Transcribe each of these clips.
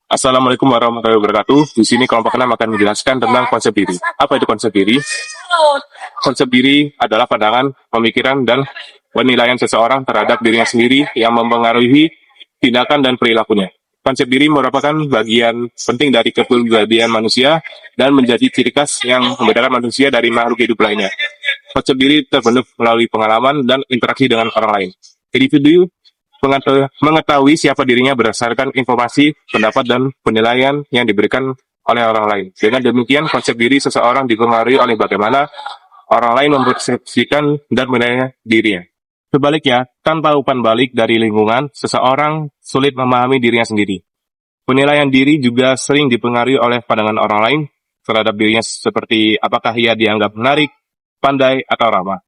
Assalamualaikum warahmatullahi wabarakatuh. Di sini kelompok 6 akan menjelaskan tentang konsep diri. Apa itu konsep diri? Konsep diri adalah pandangan, pemikiran, dan penilaian seseorang terhadap dirinya sendiri yang mempengaruhi tindakan dan perilakunya. Konsep diri merupakan bagian penting dari kepribadian manusia dan menjadi ciri khas yang membedakan manusia dari makhluk hidup lainnya. Konsep diri terbentuk melalui pengalaman dan interaksi dengan orang lain. Individu mengetahui siapa dirinya berdasarkan informasi, pendapat, dan penilaian yang diberikan oleh orang lain. Dengan demikian, konsep diri seseorang dipengaruhi oleh bagaimana orang lain mempersepsikan dan menilai dirinya. Sebaliknya, tanpa umpan balik dari lingkungan, seseorang sulit memahami dirinya sendiri. Penilaian diri juga sering dipengaruhi oleh pandangan orang lain terhadap dirinya, seperti apakah ia dianggap menarik, pandai, atau ramah.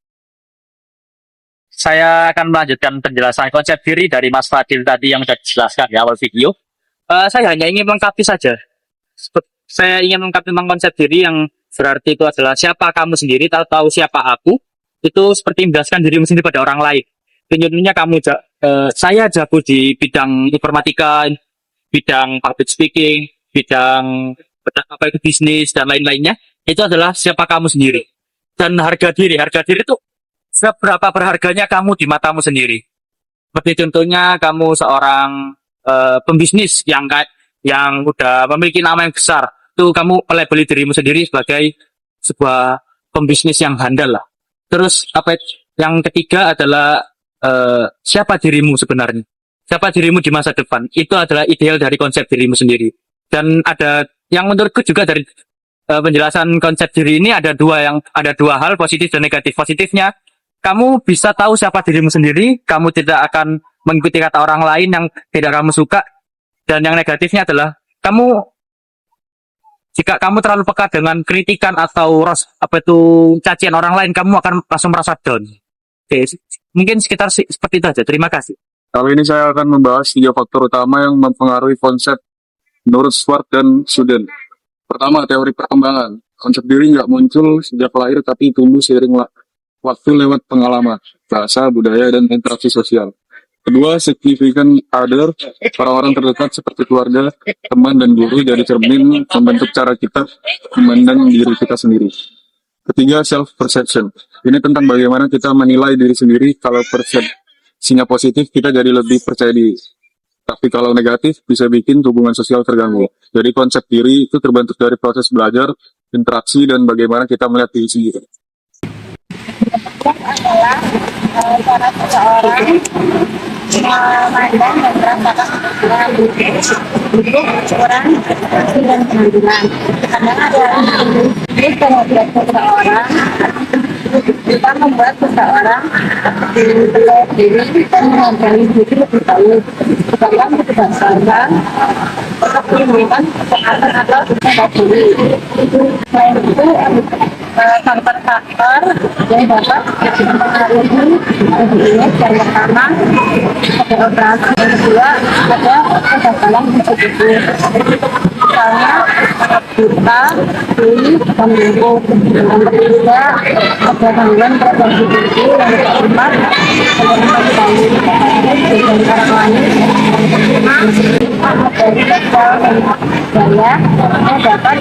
Saya akan melanjutkan penjelasan konsep diri dari Mas Fadil tadi yang sudah dijelaskan di awal video. Saya hanya ingin melengkapi saja. Saya ingin melengkapi tentang konsep diri yang berarti itu adalah siapa kamu sendiri, tahu siapa aku. Itu seperti menjelaskan dirimu sendiri pada orang lain. Contohnya saya jago di bidang informatika, bidang public speaking, bidang bisnis dan lain-lainnya. Itu adalah siapa kamu sendiri. Dan harga diri itu seberapa berharganya kamu di matamu sendiri. Seperti contohnya kamu seorang pembisnis yang udah memiliki nama yang besar, itu kamu labeli dirimu sendiri sebagai sebuah pembisnis yang handal lah. Terus yang ketiga adalah siapa dirimu sebenarnya? Siapa dirimu di masa depan? Itu adalah ideal dari konsep dirimu sendiri. Dan ada yang menurutku juga dari penjelasan konsep diri ini ada dua hal, positif dan negatif. Positifnya, kamu bisa tahu siapa dirimu sendiri, kamu tidak akan mengikuti kata orang lain yang tidak kamu suka. Dan yang negatifnya adalah jika kamu terlalu peka dengan kritikan atau cacian orang lain, kamu akan langsung merasa down. Oke, mungkin sekitar seperti itu aja. Terima kasih. Kali ini saya akan membahas 3 faktor utama yang mempengaruhi konsep menurut Schwartz dan Suden. Pertama, teori perkembangan. Konsep diri nggak muncul sejak lahir, tapi tumbuh seiring waktu lewat pengalaman, bahasa, budaya, dan interaksi sosial. Kedua, significant other, orang-orang terdekat seperti keluarga, teman, dan guru dari cermin membentuk cara kita memandang diri kita sendiri. Ketiga, self-perception. Ini tentang bagaimana kita menilai diri sendiri. Kalau persepsinya positif, kita jadi lebih percaya diri. Tapi kalau negatif, bisa bikin hubungan sosial terganggu. Jadi konsep diri itu terbentuk dari proses belajar, interaksi, dan bagaimana kita melihat diri sendiri. Adalah cara seseorang memandang dan merasakan dengan bentuk, ukuran, ekspresi, dan penampilan. Kadang ada ini membuat seseorang kita membuat seseorang percaya diri dan menghargai diri lebih baik. Sedangkan berdasarkan kepribadian, kesehatan atau kesehatan diri. Selain itu, faktor-faktor yang dapat mempengaruhi dirinya. Yang pertama ada operasi, yang kedua ada kegagalan institusi, misalnya buta, tuli, dan lumpuh. Yang ketiga ada gangguan persepsi diri. Yang keempat ada mengetahui dengan orang lain. Yang kelima dari sosial media yang dapat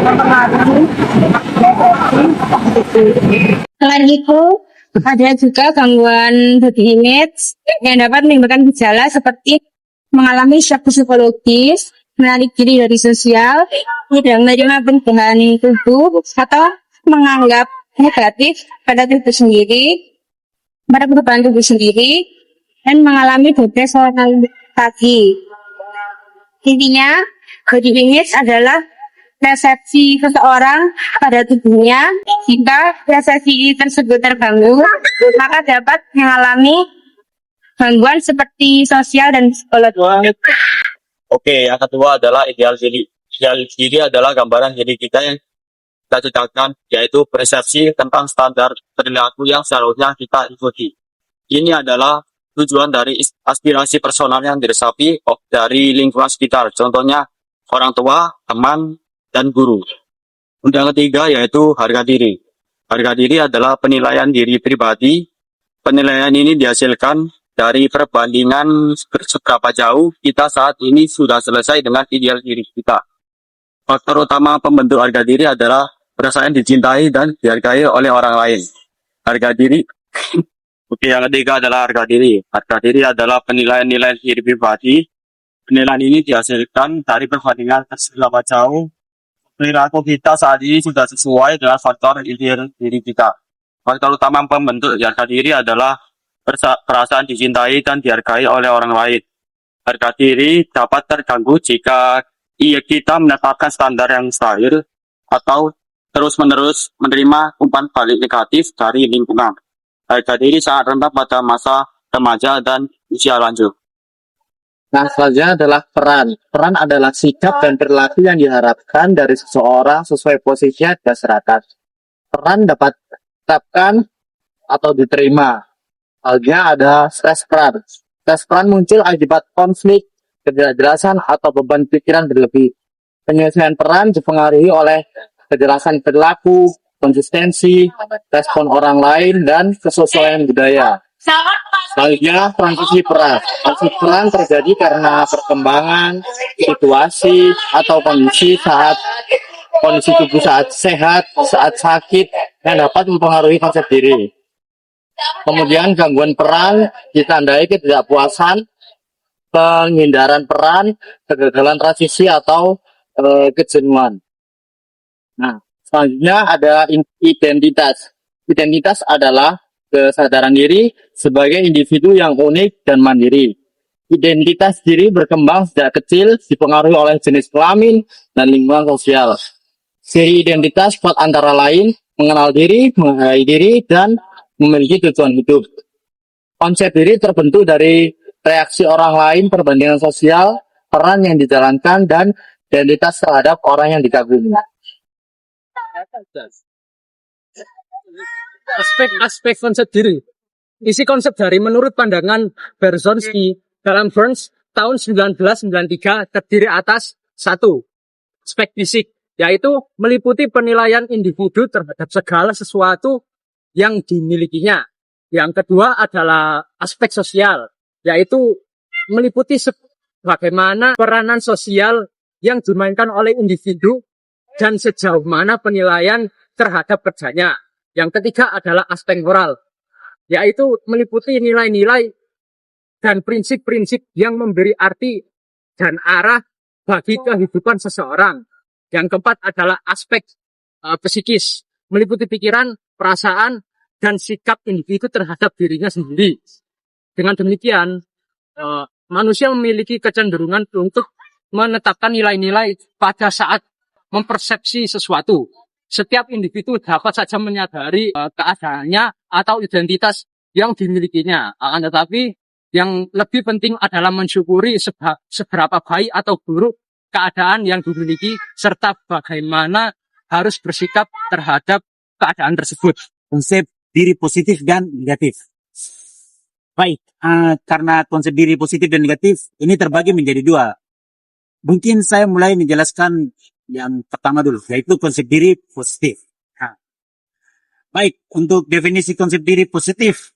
mempengaruhi persepsi positif. Selain itu, ada juga gangguan body image yang dapat menimbulkan gejala seperti mengalami shock psikologis, menarik diri dari sosial, tidak menerima perubahan tubuh, atau menganggap negatif pada tubuh sendiri, pada perubahan tubuh sendiri, dan mengalami depresi. Intinya, body image adalah persepsi seseorang pada tubuhnya. Jika persepsi tersebut terganggu, maka dapat mengalami gangguan seperti sosial dan psikologis. Oke, yang kedua adalah ideal diri. Ideal diri adalah gambaran diri kita yang kita ciptakan, yaitu persepsi tentang standar perilaku yang seharusnya kita ikuti. Ini adalah tujuan dari aspirasi personal yang diresapi dari lingkungan sekitar. Contohnya orang tua, teman, dan guru. Yang ketiga yaitu harga diri. Harga diri adalah penilaian diri pribadi. Penilaian ini dihasilkan dari perbandingan seberapa jauh kita saat ini sudah selesai dengan ideal diri kita. Faktor utama pembentuk harga diri adalah perasaan dicintai dan dihargai oleh orang lain. Harga diri. Oke, yang ketiga adalah harga diri. Harga diri adalah penilaian nilai diri pribadi. Penilaian ini dihasilkan dari perbandingan seberapa jauh perilaku kita saat ini sudah sesuai dengan faktor ideal diri kita. Faktor utama pembentuk harga diri adalah perasaan dicintai dan dihargai oleh orang lain. Harga diri dapat terganggu jika kita menetapkan standar yang stabil atau terus-menerus menerima umpan balik negatif dari lingkungan. Harga diri sangat rendah pada masa remaja dan usia lanjut. Nah, selanjutnya adalah peran. Peran adalah sikap dan perilaku yang diharapkan dari seseorang sesuai posisinya di masyarakat. Peran dapat ditetapkan atau diterima. Halnya ada stres peran. Stres peran muncul akibat konflik, ketidakjelasan, atau beban pikiran berlebih. Penyelesaian peran dipengaruhi oleh kejelasan perilaku, konsistensi, respon orang lain, dan kesesuaian budaya. Selanjutnya, transisi peran. Transisi peran terjadi karena perkembangan, situasi, atau kondisi tubuh saat sehat, saat sakit, yang dapat mempengaruhi konsep diri. Kemudian gangguan peran ditandai ketidakpuasan, penghindaran peran, kegagalan transisi, atau kejenuhan. Nah, selanjutnya ada identitas. Identitas adalah kesadaran diri sebagai individu yang unik dan mandiri. Identitas diri berkembang sejak kecil, dipengaruhi oleh jenis kelamin dan lingkungan sosial. Ciri identitas kuat antara lain mengenal diri, menghargai diri, dan memiliki tujuan hidup. Konsep diri terbentuk dari reaksi orang lain, perbandingan sosial, peran yang dijalankan, dan identitas terhadap orang yang dikagumi. Aspek konsep diri. Isi konsep dari menurut pandangan Berzonsky dalam Burns tahun 1993 terdiri atas 1. Aspek fisik, yaitu meliputi penilaian individu terhadap segala sesuatu yang dimilikinya. Yang kedua adalah aspek sosial, yaitu meliputi bagaimana peranan sosial yang dimainkan oleh individu dan sejauh mana penilaian terhadap kerjanya. Yang ketiga adalah aspek moral, yaitu meliputi nilai-nilai dan prinsip-prinsip yang memberi arti dan arah bagi kehidupan seseorang. Yang keempat adalah aspek psikis, meliputi pikiran, perasaan, dan sikap individu terhadap dirinya sendiri. Dengan demikian, manusia memiliki kecenderungan untuk menetapkan nilai-nilai pada saat mempersepsi sesuatu. Setiap individu dapat saja menyadari keadaannya atau identitas yang dimilikinya. Akan tetapi yang lebih penting adalah mensyukuri seberapa baik atau buruk keadaan yang dimiliki serta bagaimana harus bersikap terhadap keadaan tersebut. Konsep diri positif dan negatif. Baik, karena konsep diri positif dan negatif ini terbagi menjadi 2. Mungkin saya mulai menjelaskan yang pertama dulu, yaitu konsep diri positif. Baik, untuk definisi konsep diri positif,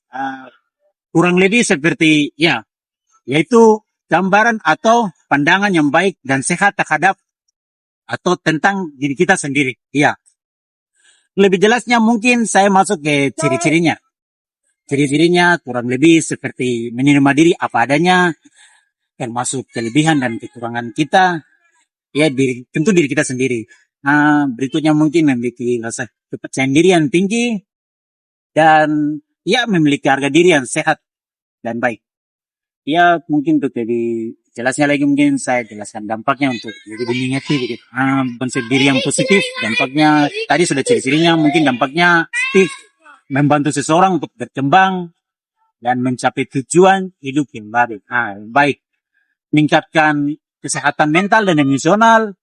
kurang lebih seperti yaitu gambaran atau pandangan yang baik dan sehat terhadap atau tentang diri kita sendiri. Lebih jelasnya mungkin saya masuk ke ciri-cirinya. Ciri-cirinya kurang lebih seperti menerima diri apa adanya, termasuk kelebihan dan kekurangan kita. Tentu diri kita sendiri. Berikutnya mungkin memiliki rasa kepercayaan diri yang tinggi dan memiliki harga diri yang sehat dan baik. Mungkin untuk lebih jelasnya lagi mungkin saya jelaskan dampaknya untuk lebih mengerti konsep diri yang positif. Dampaknya tadi sudah ciri-cirinya, mungkin dampaknya aktif, membantu seseorang untuk berkembang dan mencapai tujuan hidup yang baik. Meningkatkan kesehatan mental dan emosional,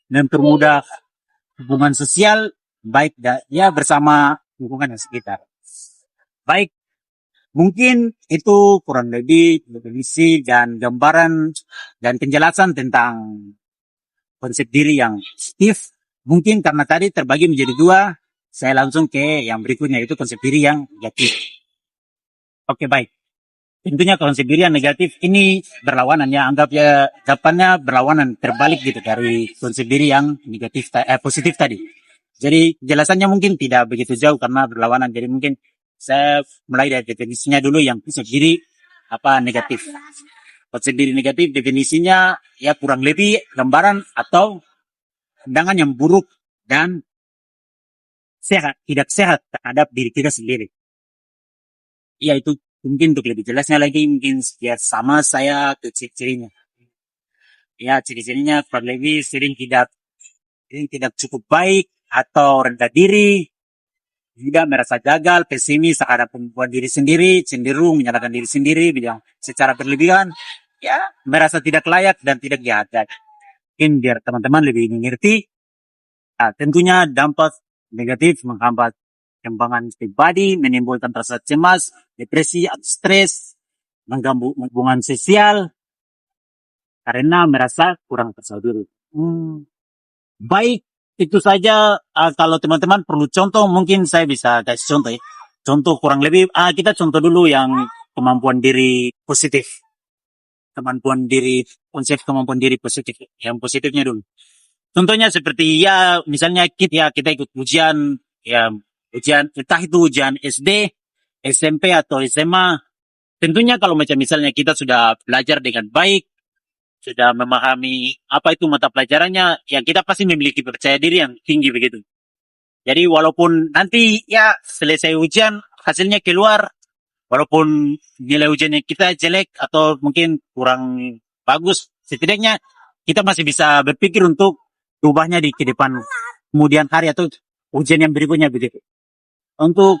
dan mempermudah hubungan sosial baik bersama lingkungan yang sekitar. Baik, mungkin itu kurang lebih definisi dan gambaran dan penjelasan tentang konsep diri yang positif. Mungkin karena tadi terbagi menjadi 2, saya langsung ke yang berikutnya, yaitu konsep diri yang negatif. Oke, baik. tentunya konsep diri yang negatif ini berlawanan ya, anggap ya depannya berlawanan terbalik gitu dari konsep diri yang negatif positif tadi. Jadi jelasannya mungkin tidak begitu jauh karena berlawanan. Jadi mungkin saya mulai dari definisinya dulu yang konsep diri apa negatif. Konsep diri negatif definisinya ya kurang lebih gambaran atau pandangan yang buruk dan tidak sehat terhadap diri kita sendiri. Ya itu mungkin untuk lebih jelasnya lagi mungkin ya sama saya ke ciri-cirinya. Ya ciri-cirinya kurang lebih sering tidak cukup baik atau rendah diri, juga merasa gagal, pesimis terhadap kemampuan diri sendiri, cenderung menyalahkan diri sendiri, bilang secara berlebihan, ya merasa tidak layak dan tidak dihargai. Mungkin biar teman-teman lebih mengerti, nah, tentunya dampak negatif menghambat perkembangan pribadi, menimbulkan rasa cemas, depresi, atau stres, mengganggu hubungan sosial, karena merasa kurang percaya diri. Baik, itu saja. Kalau teman-teman perlu contoh, mungkin saya bisa kasih contoh ya. Contoh kurang lebih, kita contoh dulu yang kemampuan diri positif. Konsep kemampuan diri positif. Yang positifnya dulu. Contohnya seperti ya, misalnya kita ikut ujian, entah itu ujian SD, SMP atau SMA. Tentunya kalau macam misalnya kita sudah belajar dengan baik, sudah memahami apa itu mata pelajarannya, ya kita pasti memiliki percaya diri yang tinggi begitu. Jadi walaupun nanti ya selesai ujian, hasilnya keluar, walaupun nilai ujiannya kita jelek atau mungkin kurang bagus, setidaknya kita masih bisa berpikir untuk ubahnya di ke depan kemudian hari atau ujian yang berikutnya begitu. Untuk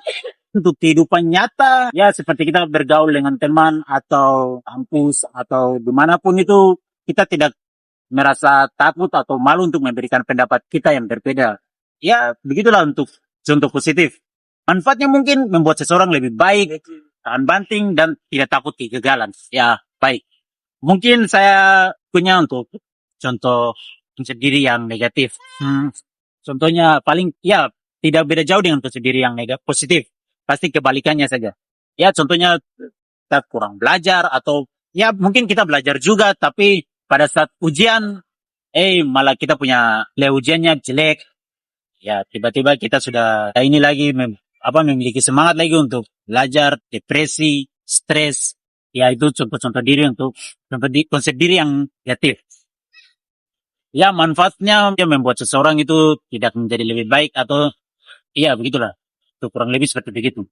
kehidupan nyata, ya seperti kita bergaul dengan teman atau kampus atau dimanapun itu, kita tidak merasa takut atau malu untuk memberikan pendapat kita yang berbeda. Ya begitulah untuk contoh positif. Manfaatnya mungkin membuat seseorang lebih baik, tahan banting, dan tidak takut kegagalan. Ya baik. Mungkin saya punya untuk contoh konsep diri yang negatif. Contohnya paling ya tidak beda jauh dengan konsep diri yang negatif positif. Pasti kebalikannya saja. Ya contohnya kita kurang belajar atau ya mungkin kita belajar juga tapi pada saat ujian malah kita punya nilai ujiannya jelek. Ya tiba-tiba kita sudah ini lagi memiliki semangat lagi untuk belajar, depresi, stres. Ya itu contoh-contoh diri untuk konsep diri yang negatif. Ya manfaatnya ya membuat seseorang itu tidak menjadi lebih baik atau iya begitulah. Itu kurang lebih seperti begitu.